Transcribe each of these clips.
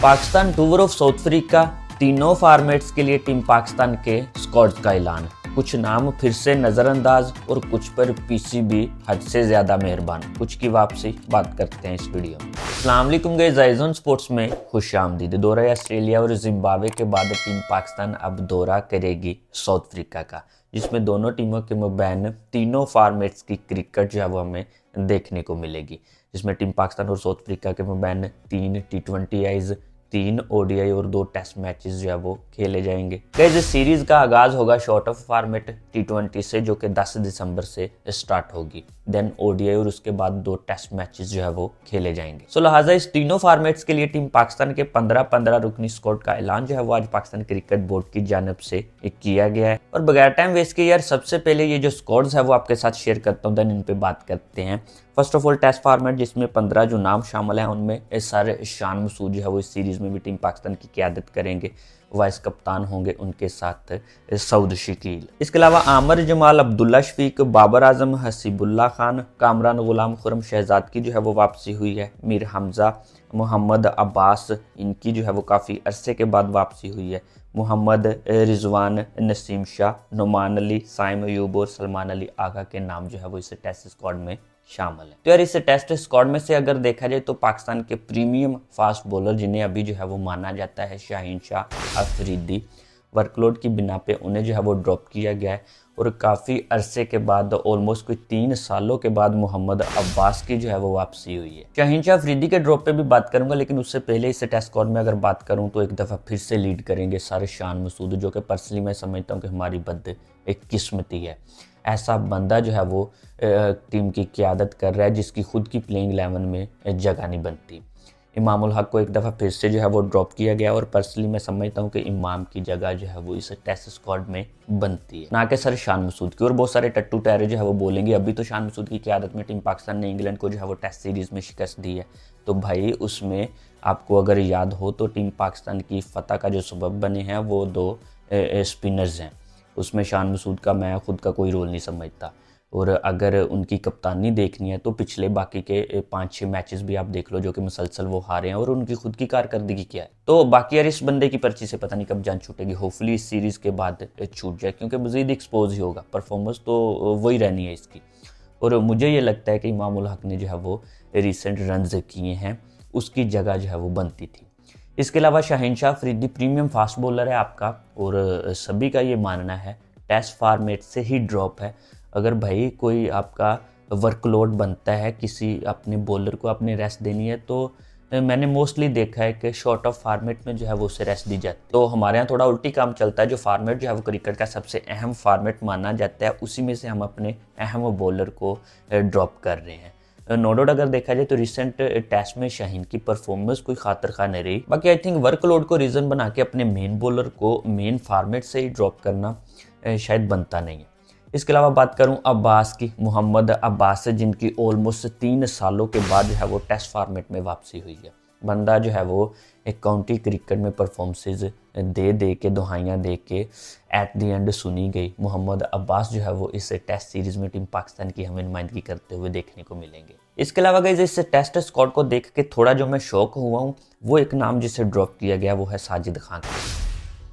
Pakistan tour of south Africa, तीनों formats के लिए टीम पाकिस्तान के स्क्वाड का ऐलान। कुछ नाम फिर से नजरअंदाज और कुछ पर पीसीबी हद से ज्यादा मेहरबान। कुछ की वापसी बात करते हैं इस वीडियो में। अस्सलाम वालेकुम गाइस, आइज़ोन स्पोर्ट्स में खुश आमदीद। दौरा ऑस्ट्रेलिया और जिम्बाब्वे के बाद टीम पाकिस्तान अब दौरा करेगी साउथ अफ्रीका का, जिसमें दोनों टीमों के मबैन तीनों फॉर्मेट्स की क्रिकेट जो है वो हमें देखने को मिलेगी, जिसमें टीम पाकिस्तान और साउथ अफ्रीका के मबैन 3 T20 आईज, 3 ODI और 2 टेस्ट मैचेस जो है वो खेले जाएंगे। गाइस इस सीरीज का आगाज होगा शॉर्ट ऑफ फॉर्मेट T20 से, जो कि 10 दिसंबर से स्टार्ट होगी। देन ODI और उसके बाद 2 टेस्ट मैचेस जो है वो खेले जाएंगे। सो लिहाजा इस तीनों फॉर्मेट्स के लिए टीम पाकिस्तान के 15-15 रुकनी स्क्वाड का ऐलान जो है वो आज पाकिस्तान क्रिकेट बोर्ड की जानिब से किया गया है। और बगैर टाइम वेस्ट के यार सबसे पहले ये जो स्क्वाड्स है वो आपके साथ शेयर करता हूँ, देन इन पे बात करते हैं। First of all test format, जिसमें 15 जो नाम शामिल हैं उनमें सर शान मसूद जो है वो इस सीरीज में भी टीम पाकिस्तान की क़यादत करेंगे। वाइस कप्तान होंगे उनके साथ सऊद शकील। इसके अलावा आमिर जमाल, अब्दुल्ला शफीक, बाबर आजम, हसीबुल्ला खान, कामरान गुलाम, खुरम शहजाद की जो है वो वापसी हुई है। मीर हमजा, मोहम्मद अब्बास, इनकी जो है वो काफ़ी अरसे के बाद वापसी हुई है। मोहम्मद रिजवान, नसीम शाह, नुमान अली, साइम अयूब और सलमान अली आगा के नाम जो है वो इस टेस्ट स्क्वाड में शामिल है। तो यार इस टेस्ट स्क्वाड में से अगर देखा जाए तो पाकिस्तान के प्रीमियम फास्ट बॉलर, जिन्हें अभी जो है वो माना जाता है शाहीन शाह अफरीदी, वर्कलोड की बिना पे उन्हें जो है वो ड्रॉप किया गया है। और काफ़ी अरसे के बाद, ऑलमोस्ट कोई 3 सालों के बाद मोहम्मद अब्बास की जो है वो वापसी हुई है। शाहीन शाह अफरीदी के ड्रॉप पे भी बात करूंगा, लेकिन उससे पहले इस टेस्ट स्क्वाड में अगर बात करूं तो एक दफ़ा फिर से लीड करेंगे सर शान मसूद, जो कि पर्सनली मैं समझता हूं कि हमारी बद एक किस्मती है। ऐसा बंदा जो है वो टीम की क़यादत कर रहा है जिसकी खुद की प्लेइंग 11 में जगह नहीं बनती। इमामुल हक को एक दफ़ा फिर से जो है वो ड्रॉप किया गया, और पर्सनली मैं समझता हूँ कि इमाम की जगह जो है वो इस टेस्ट स्क्वाड में बनती है, ना कि सर शान मसूद की। और बहुत सारे टट्टू टहरे जो है वो बोलेंगे अभी तो शान मसूद की क़यादत में टीम पाकिस्तान ने इंग्लैंड को जो है वो टेस्ट सीरीज़ में शिकस्त दी है। तो भाई उसमें आपको अगर याद हो तो टीम पाकिस्तान की फतह का जो सबब बने हैं वो 2 स्पिनर्स हैं। उसमें शान मसूद का मैं खुद का कोई रोल नहीं समझता। और अगर उनकी कप्तानी देखनी है तो पिछले बाकी के 5-6 मैचेस भी आप देख लो, जो कि मुसलसल वो हारे हैं, और उनकी खुद की कारकर्दगी क्या है। तो बाकी यार इस बंदे की पर्ची से पता नहीं कब जान छूटेगी। होपफुली इस सीरीज़ के बाद छूट जाए, क्योंकि मज़ीद एक्सपोज ही होगा। परफॉर्मेंस तो वही रहनी है इसकी। और मुझे ये लगता है कि इमामुल हक ने जो है वो रिसेंट रन्स किए हैं, उसकी जगह जो है वो बनती थी। इसके अलावा Shaheen Shah Afridi premium fast bowler है आपका, और सभी का ये मानना है टेस्ट फॉर्मेट से ही ड्रॉप है। अगर भाई कोई आपका वर्कलोड बनता है, किसी अपने बॉलर को अपने रेस्ट देनी है, तो मैंने मोस्टली देखा है कि शॉर्ट ऑफ फॉर्मेट में जो है वो उसे रेस्ट दी जाती है। तो हमारे यहाँ थोड़ा उल्टी काम चलता है। जो फार्मेट जो है वो क्रिकेट का सबसे अहम फार्मेट माना जाता है, उसी में से हम अपने अहम बॉलर को ड्रॉप कर रहे हैं। नो डाउट अगर देखा जाए तो रिसेंट टेस्ट में शाहीन की परफॉर्मेंस कोई खातिर खा नहीं रही। बाकी आई थिंक वर्कलोड को रीज़न बना के अपने मेन बॉलर को मेन फार्मेट से ही ड्रॉप करना शायद बनता नहीं है। इसके अलावा बात करूं अब्बास की, मोहम्मद अब्बास से, जिनकी ऑलमोस्ट 3 सालों के बाद जो है वो टेस्ट फॉर्मेट में वापसी हुई है। बंदा जो है वो एक काउंटी क्रिकेट में परफॉर्मेंसेज दे के, दुहाइयाँ दे के एट द एंड सुनी गई। मोहम्मद अब्बास जो है वो इस टेस्ट सीरीज़ में टीम पाकिस्तान की हमें नुमाइंदगी करते हुए देखने को मिलेंगे। इसके अलावा गाइस इस टेस्ट स्क्वाड को देख के थोड़ा जो मैं शौक हुआ हूँ, वो एक नाम जिसे ड्रॉप किया गया वो है साजिद खान।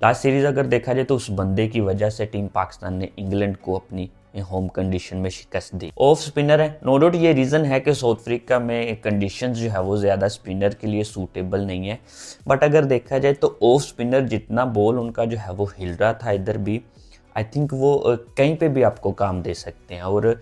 लास्ट सीरीज अगर देखा जाए तो उस बंदे की वजह से टीम पाकिस्तान ने इंग्लैंड को अपनी होम कंडीशन में शिकस्त दी। ऑफ स्पिनर है, नो डाउट ये रीज़न है कि साउथ अफ्रीका में कंडीशंस जो है वो ज़्यादा स्पिनर के लिए सूटेबल नहीं है। बट अगर देखा जाए तो ऑफ स्पिनर जितना बॉल उनका जो है वो हिल रहा था इधर भी, आई थिंक वो कहीं पे भी आपको काम दे सकते हैं। और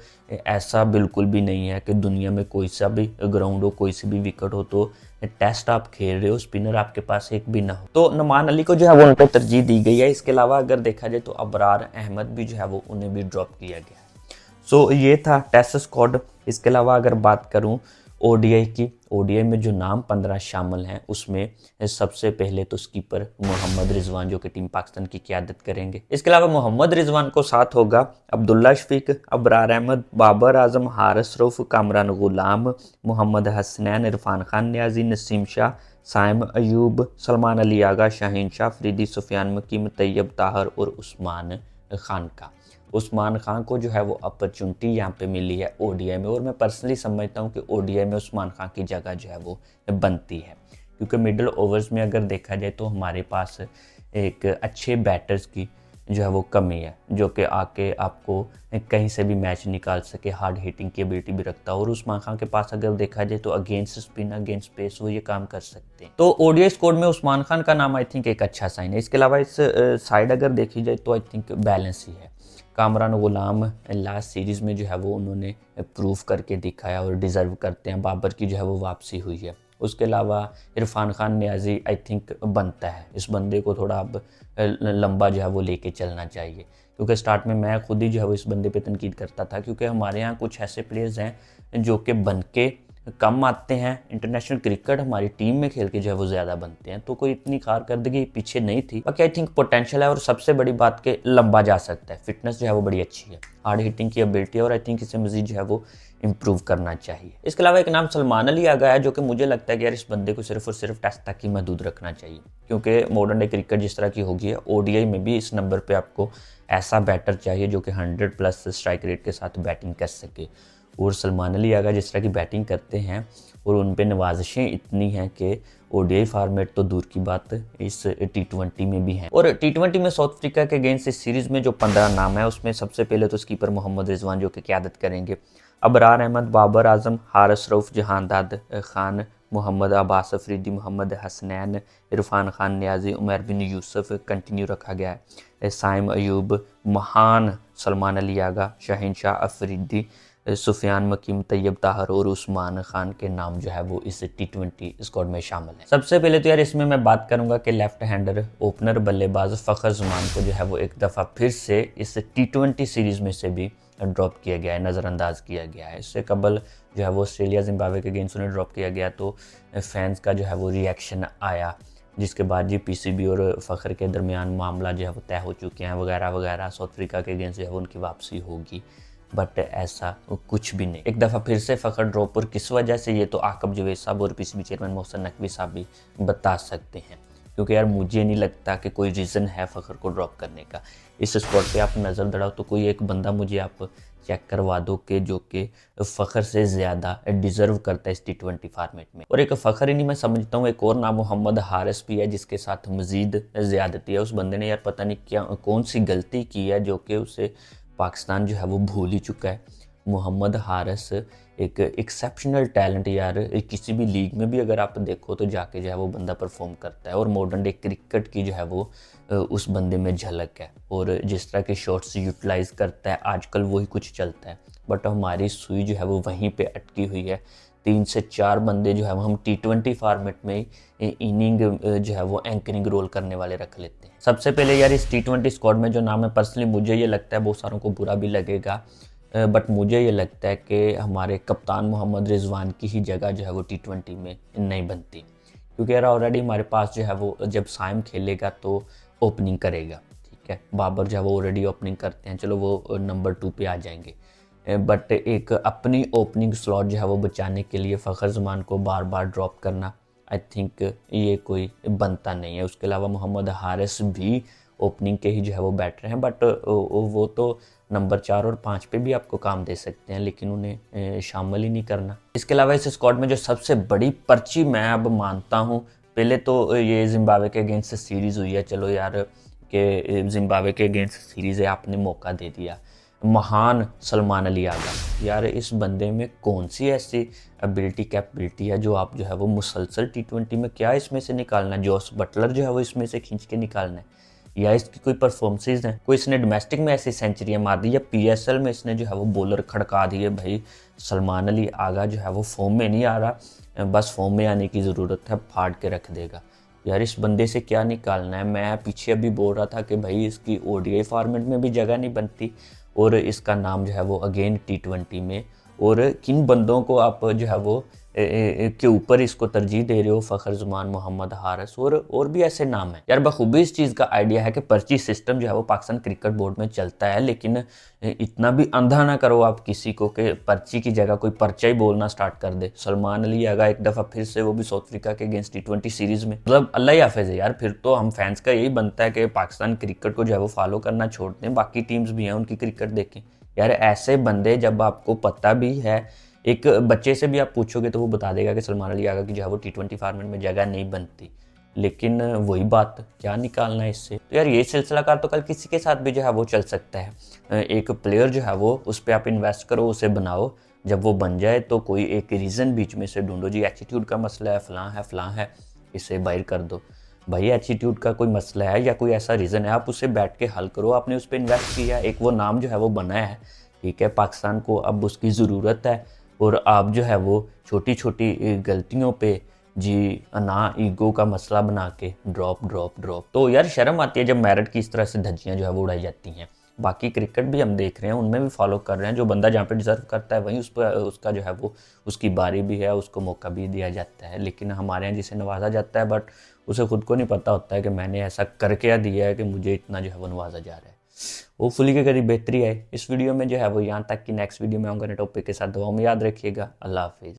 ऐसा बिल्कुल भी नहीं है कि दुनिया में कोई सा भी ग्राउंड हो, कोई सी भी विकेट हो, तो टेस्ट आप खेल रहे हो, स्पिनर आपके पास एक भी ना हो, तो नुमान अली को जो है वो उनको तरजीह दी गई है। इसके अलावा अगर देखा जाए तो अबरार अहमद भी जो है वो उन्हें भी ड्रॉप किया गया है। सो ये था टेस्ट स्क्वाड। इसके अलावा अगर बात करूं ODI की, ODI में जो नाम 15 शामिल हैं उसमें सबसे पहले तो स्कीपर मोहम्मद रिजवान, जो कि टीम पाकिस्तान की क़यादत करेंगे। इसके अलावा मोहम्मद रिजवान को साथ होगा अब्दुल्ला शफीक, अबरार अहमद, बाबर आजम, हारिस रऊफ, कामरान गुलाम, मोहम्मद हसनैन, इरफान खान नियाजी, नसीम शाह, साइम अयूब, सलमान अली आगा, शाहीन शाह अफरीदी, सुफियान मकीम, तैयब ताहर और उस्मान खान का। उस्मान खान को जो है वो अपॉर्चुनिटी यहाँ पे मिली है ODI में, और मैं पर्सनली समझता हूँ कि ODI में उस्मान खान की जगह जो है वो बनती है, क्योंकि मिडल ओवर्स में अगर देखा जाए तो हमारे पास एक अच्छे बैटर्स की जो है वो कमी है, जो कि आके आपको कहीं से भी मैच निकाल सके, हार्ड हिटिंग की एबिलिटी भी रखता है। और उस्मान खान के पास अगर देखा जाए तो अगेंस्ट स्पिन, अगेंस्ट पेस वो ये काम कर सकते हैं। तो ओडीआई स्क्वाड में उस्मान खान का नाम आई थिंक एक अच्छा साइन है। इसके अलावा इस साइड अगर देखी जाए तो आई थिंक बैलेंस ही है। कामरान गुलाम लास्ट सीरीज में जो है वो उन्होंने प्रूव करके दिखाया और डिज़र्व करते हैं। बाबर की जो है वो वापसी हुई है। उसके अलावा इरफान खान नियाजी आई थिंक बनता है। इस बंदे को थोड़ा अब लंबा जो है वो लेके चलना चाहिए, क्योंकि स्टार्ट में मैं खुद ही जो है वो इस बंदे पे तनकीद करता था, क्योंकि हमारे यहाँ कुछ ऐसे प्लेयर्स हैं जो कि बन के कम आते हैं, इंटरनेशनल क्रिकेट हमारी टीम में खेल के जो है वो ज़्यादा बनते हैं, तो कोई इतनी कारकर्दगी पीछे नहीं थी। बाकी आई थिंक पोटेंशियल है और सबसे बड़ी बात के लंबा जा सकता है। फिटनेस जो है वो बड़ी अच्छी है, हार्ड हिटिंग की एबिलिटी है और आई थिंक इसे मजीद जो है वो इम्प्रूव करना चाहिए। इसके अलावा एक नाम सलमान अली आ गया है, जो कि मुझे लगता है कि यार इस बंदे को सिर्फ और सिर्फ टेस्ट तक ही महदूद रखना चाहिए, क्योंकि मॉडर्न डे क्रिकेट जिस तरह की होगी है, ओडीआई में भी इस नंबर पे आपको ऐसा बैटर चाहिए जो कि 100+ स्ट्राइक रेट के साथ बैटिंग कर सके। और सलमान अली आगा जिस तरह की बैटिंग करते हैं और उन पे नवाजिशें इतनी हैं कि ओडीआई फॉर्मेट तो दूर की बात, इस टी20 में भी हैं। और टी20 में साउथ अफ्रीका के अगेंस्ट इस सीरीज़ में जो 15 नाम है उसमें सबसे पहले तो स्कीपर मोहम्मद रिजवान जो कि क़यादत करेंगे। अबरार अहमद, बाबर आजम, हारिस रऊफ, जहांदाद खान, मोहम्मद अब्बास अफरीदी, मोहम्मद हसनैन, इरफान खान नियाजी, उमर बिन यूसुफ कंटिन्यू रखा गया है। साइम अयूब, महान सलमान अली आगा, शाहीन शाह अफरीदी, सुफियान मकीम, तैयब ताहर और उस्मान खान के नाम जो है वो इस टी20 स्क्वाड में शामिल है। सबसे पहले तो यार इसमें मैं बात करूंगा कि लेफ्ट हैंडर ओपनर बल्लेबाज फ़खर जमान को जो है वो एक दफ़ा फिर से इस टी20 सीरीज़ में से भी ड्रॉप किया गया है, नज़रअंदाज किया गया है। इससे कबल जो है वो ऑस्ट्रेलिया जिम्बाब्वे के अगेंस्ट उन्हें ड्रॉप किया गया तो फैंस का जो है वो रिएक्शन आया, जिसके बाद जी पीसीबी और फ़खर के दरमियान मामला जो है वो तय हो चुके हैं वगैरह वगैरह। साउथ अफ्रीका के अगेंस्ट जो है वो उनकी वापसी होगी, बट ऐसा कुछ भी नहीं। एक दफ़ा फिर से फ़खर ड्रॉप, और किस वजह से ये तो आकब जवेद साहब और पीसीबी चेयरमैन मोहसिन नकवी साहब भी बता सकते हैं, क्योंकि यार मुझे नहीं लगता कि कोई रीज़न है फ़खर को ड्रॉप करने का। इस स्पॉट पे आप नज़र दड़ाओ तो कोई एक बंदा मुझे आप चेक करवा दो कि जो कि फ़खर से ज़्यादा डिज़र्व करता है इस टी20 फॉर्मेट में। और एक फ़खर ही नहीं, मैं समझता हूँ एक और नाम मोहम्मद हारिस भी है जिसके साथ मज़ीद ज़्यादती है। उस बंदे ने यार पता नहीं क्या कौन सी गलती की है जो कि उसे पाकिस्तान जो है वो भूल ही चुका है। मोहम्मद हारिस एक एक्सेप्शनल टैलेंट यार, किसी भी लीग में भी अगर आप देखो तो जाके जो है वो बंदा परफॉर्म करता है, और मॉडर्न डे क्रिकेट की जो है वो उस बंदे में झलक है। और जिस तरह के शॉट्स यूटिलाइज करता है आजकल वही कुछ चलता है, बट हमारी सुई जो है वो वहीं पे अटकी हुई है। 3 से 4 बंदे जो है वो हम टी20 फॉर्मेट में इनिंग जो है वो एंकरिंग रोल करने वाले रख लेते हैं। सबसे पहले यार इस टी20 स्क्वाड में जो नाम है, पर्सनली मुझे ये लगता है, बहुत सारों को बुरा भी लगेगा, बट मुझे ये लगता है कि हमारे कप्तान मोहम्मद रिजवान की ही जगह जो है वो टी20 में नहीं बनती, क्योंकि यार ऑलरेडी हमारे पास जो है वो जब साइम खेलेगा तो ओपनिंग करेगा, ठीक है। बाबर जो है वो ऑलरेडी ओपनिंग करते हैं, चलो वो नंबर 2 पे आ जाएंगे, बट एक अपनी ओपनिंग स्लॉट जो है वो बचाने के लिए फ़खर जमान को बार बार ड्रॉप करना आई थिंक ये कोई बनता नहीं है। उसके अलावा मोहम्मद हारिस भी ओपनिंग के ही जो है वो बैटर हैं, बट वो तो नंबर 4 और 5 पे भी आपको काम दे सकते हैं, लेकिन उन्हें शामिल ही नहीं करना। इसके अलावा इस स्क्वाड में जो सबसे बड़ी पर्ची मैं अब मानता हूँ, पहले तो ये जिम्बाब्वे के अगेंस्ट सीरीज़ हुई है, चलो यार कि जिम्बाब्वे के अगेंस्ट सीरीज़ है, आपने मौका दे दिया। महान सलमान अली आगा, यार इस बंदे में कौन सी ऐसी एबिलिटी कैपेबिलिटी है जो आप जो है वो मुसलसल टी20 में क्या इसमें से निकालना है? जोस बटलर जो है वो इसमें से खींच के निकालना है, या इसकी कोई परफॉर्मेंसेज हैं? कोई इसने डोमेस्टिक में ऐसी सेंचुरियाँ मार दी या पीएसएल में इसने जो है वो बॉलर खड़का दिए? भाई सलमान अली आगा जो है वो फॉर्म में नहीं आ रहा, बस फॉर्म में आने की ज़रूरत है, फाड़ के रख देगा। यार इस बंदे से क्या निकालना है? मैं पीछे अभी बोल रहा था कि भाई इसकी ओडीआई फॉर्मेट में भी जगह नहीं बनती, और इसका नाम जो है वो अगेन टी20 में, और किन बंदों को आप जो है वो के ऊपर इसको तरजीह दे रहे हो? फ़खर जमान, मोहम्मद हारिस और भी ऐसे नाम हैं। यार बखूबी इस चीज़ का आइडिया है कि पर्ची सिस्टम जो है वो पाकिस्तान क्रिकेट बोर्ड में चलता है, लेकिन इतना भी अंधा ना करो आप किसी को कि पर्ची की जगह कोई पर्चा ही बोलना स्टार्ट कर दे। सलमान अली आगा एक दफ़ा फिर से, वो भी साउथ अफ्रीका के अगेंस्ट टी20 सीरीज़ में, मतलब अल्लाह ही हाफिज़ है यार। फिर तो हम फैंस का यही बनता है कि पाकिस्तान क्रिकेट को जो है वो फॉलो करना छोड़ दें, बाकी टीम्स भी हैं उनकी क्रिकेट देखें। यार ऐसे बंदे जब आपको पता भी है एक बच्चे से भी आप पूछोगे तो वो बता देगा कि सलमान अली आगा की जो है वो T20 फॉर्मेट में जगह नहीं बनती, लेकिन वही बात क्या निकालना है इससे। तो यार ये सिलसिलाकार तो कल किसी के साथ भी जो है वो चल सकता है। एक प्लेयर जो है वो उस पर आप इन्वेस्ट करो, उसे बनाओ, जब वो बन जाए तो कोई एक रीज़न बीच में से ढूंढो, जी एटीट्यूड का मसला है, फ़लाँ है, इसे बाहर कर दो। भाई एटीट्यूड का कोई मसला है या कोई ऐसा रीज़न है, आप उसे बैठ के हल करो। आपने उस पर इन्वेस्ट किया, एक वो नाम जो है वो बनाया है, ठीक है, पाकिस्तान को अब उसकी ज़रूरत है, और आप जो है वो छोटी छोटी गलतियों पे जी ना ईगो का मसला बना के ड्रॉप। तो यार शर्म आती है जब मेरिट की इस तरह से धज्जियाँ जो है वो उड़ाई जाती हैं। बाकी क्रिकेट भी हम देख रहे हैं, उनमें भी फॉलो कर रहे हैं, जो बंदा जहाँ पे डिज़र्व करता है वहीं उस पर उसका जो है वो उसकी बारी भी है, उसको मौका भी दिया जाता है। लेकिन हमारे यहाँ जिसे नवाजा जाता है, बट उसे खुद को नहीं पता होता है कि मैंने ऐसा कर क्या दिया है कि मुझे इतना जो है वो नवाजा जा रहा है। होपफुली के करीब बेहतरी आए। इस वीडियो में जो है वो यहाँ तक कि नेक्स्ट वीडियो में आऊँगा नए टॉपिक के साथ। दुआओं में याद रखिएगा। अल्लाह हाफिज़।